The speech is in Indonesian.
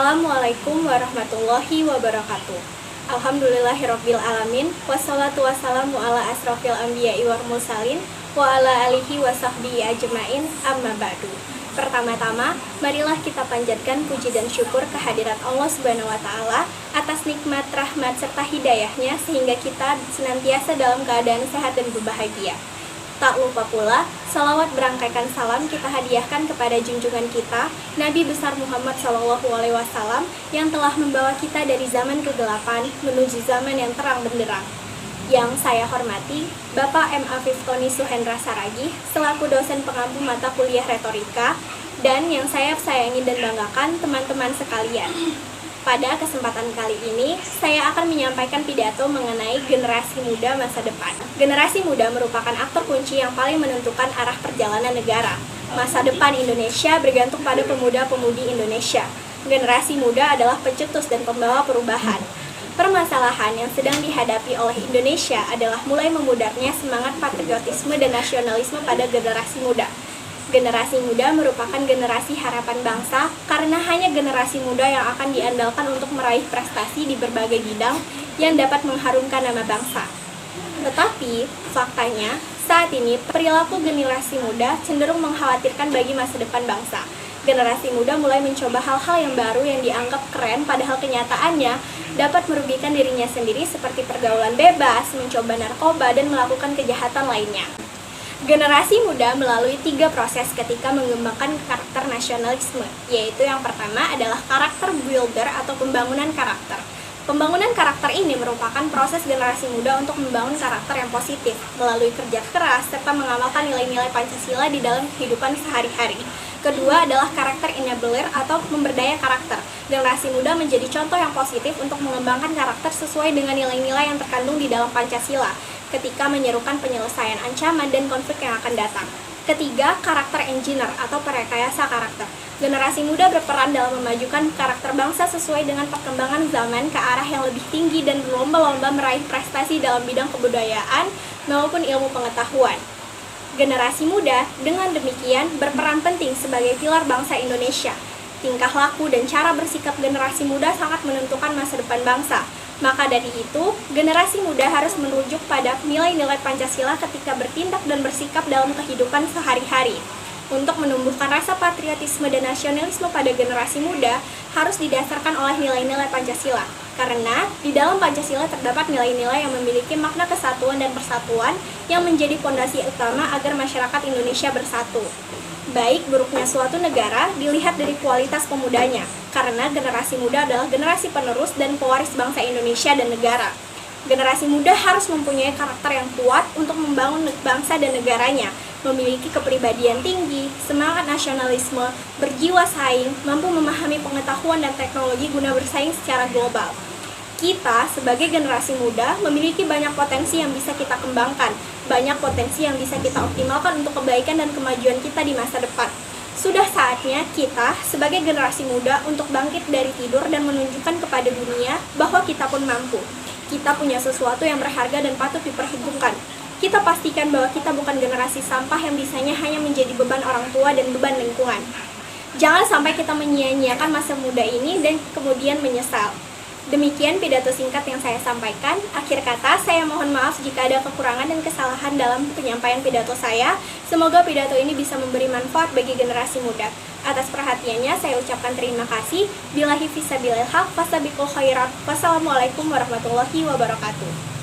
Assalamualaikum warahmatullahi wabarakatuh. Alhamdulillahirabbil alamin, wassalatu wassalamu ala asrofil anbiya'i wal mursalin wa ala alihi wa sahbihi ajmain, amma ba'du. Pertama-tama, marilah kita panjatkan puji dan syukur kehadirat Allah Subhanahu wa taala atas nikmat, rahmat serta hidayahnya sehingga kita senantiasa dalam keadaan sehat dan berbahagia. Tak lupa pula, salawat berangkaikan salam kita hadiahkan kepada junjungan kita, Nabi besar Muhammad SAW, yang telah membawa kita dari zaman kegelapan menuju zaman yang terang benderang. Yang saya hormati, Bapak M. Afif Tony Suhendra Saragih, selaku dosen pengampu mata kuliah retorika, dan yang saya sayangi dan banggakan teman-teman sekalian. Pada kesempatan kali ini, saya akan menyampaikan pidato mengenai generasi muda masa depan. Generasi muda merupakan aktor kunci yang paling menentukan arah perjalanan negara. Masa depan Indonesia bergantung pada pemuda-pemudi Indonesia. Generasi muda adalah pencetus dan pembawa perubahan. Permasalahan yang sedang dihadapi oleh Indonesia adalah mulai memudarnya semangat patriotisme dan nasionalisme pada generasi muda. Generasi muda merupakan generasi harapan bangsa karena hanya generasi muda yang akan diandalkan untuk meraih prestasi di berbagai bidang yang dapat mengharumkan nama bangsa. Tetapi, faktanya, saat ini perilaku generasi muda cenderung mengkhawatirkan bagi masa depan bangsa. Generasi muda mulai mencoba hal-hal yang baru yang dianggap keren, padahal kenyataannya dapat merugikan dirinya sendiri seperti pergaulan bebas, mencoba narkoba, dan melakukan kejahatan lainnya. Generasi muda melalui 3 proses ketika mengembangkan karakter nasionalisme, yaitu yang pertama adalah karakter builder atau pembangunan karakter. Pembangunan karakter ini merupakan proses generasi muda untuk membangun karakter yang positif melalui kerja keras serta mengamalkan nilai-nilai Pancasila di dalam kehidupan sehari-hari. Kedua adalah karakter enabler atau pemberdaya karakter. Generasi muda menjadi contoh yang positif untuk mengembangkan karakter sesuai dengan nilai-nilai yang terkandung di dalam Pancasila ketika menyerukan penyelesaian ancaman dan konflik yang akan datang. Ketiga, karakter engineer atau perekayasa karakter. Generasi muda berperan dalam memajukan karakter bangsa sesuai dengan perkembangan zaman ke arah yang lebih tinggi dan berlomba-lomba meraih prestasi dalam bidang kebudayaan maupun ilmu pengetahuan. Generasi muda dengan demikian berperan penting sebagai pilar bangsa Indonesia. Tingkah laku dan cara bersikap generasi muda sangat menentukan masa depan bangsa. Maka dari itu, generasi muda harus merujuk pada nilai-nilai Pancasila ketika bertindak dan bersikap dalam kehidupan sehari-hari. Untuk menumbuhkan rasa patriotisme dan nasionalisme pada generasi muda harus didasarkan oleh nilai-nilai Pancasila. Karena di dalam Pancasila terdapat nilai-nilai yang memiliki makna kesatuan dan persatuan yang menjadi fondasi utama agar masyarakat Indonesia bersatu. Baik buruknya suatu negara dilihat dari kualitas pemudanya, karena generasi muda adalah generasi penerus dan pewaris bangsa Indonesia dan negara. Generasi muda harus mempunyai karakter yang kuat untuk membangun bangsa dan negaranya, memiliki kepribadian tinggi, semangat nasionalisme, berjiwa saing, mampu memahami pengetahuan dan teknologi guna bersaing secara global. Kita sebagai generasi muda memiliki banyak potensi yang bisa kita kembangkan, banyak potensi yang bisa kita optimalkan untuk kebaikan dan kemajuan kita di masa depan. Sudah saatnya kita sebagai generasi muda untuk bangkit dari tidur dan menunjukkan kepada dunia bahwa kita pun mampu. Kita punya sesuatu yang berharga dan patut diperhitungkan. Kita pastikan bahwa kita bukan generasi sampah yang bisanya hanya menjadi beban orang tua dan beban lingkungan. Jangan sampai kita menyia-nyiakan masa muda ini dan kemudian menyesal. Demikian pidato singkat yang saya sampaikan. Akhir kata, saya mohon maaf jika ada kekurangan dan kesalahan dalam penyampaian pidato saya. Semoga pidato ini bisa memberi manfaat bagi generasi muda. Atas perhatiannya, saya ucapkan terima kasih. Billahi fisabilillah, fastabiqul khairat. Wassalamualaikum warahmatullahi wabarakatuh.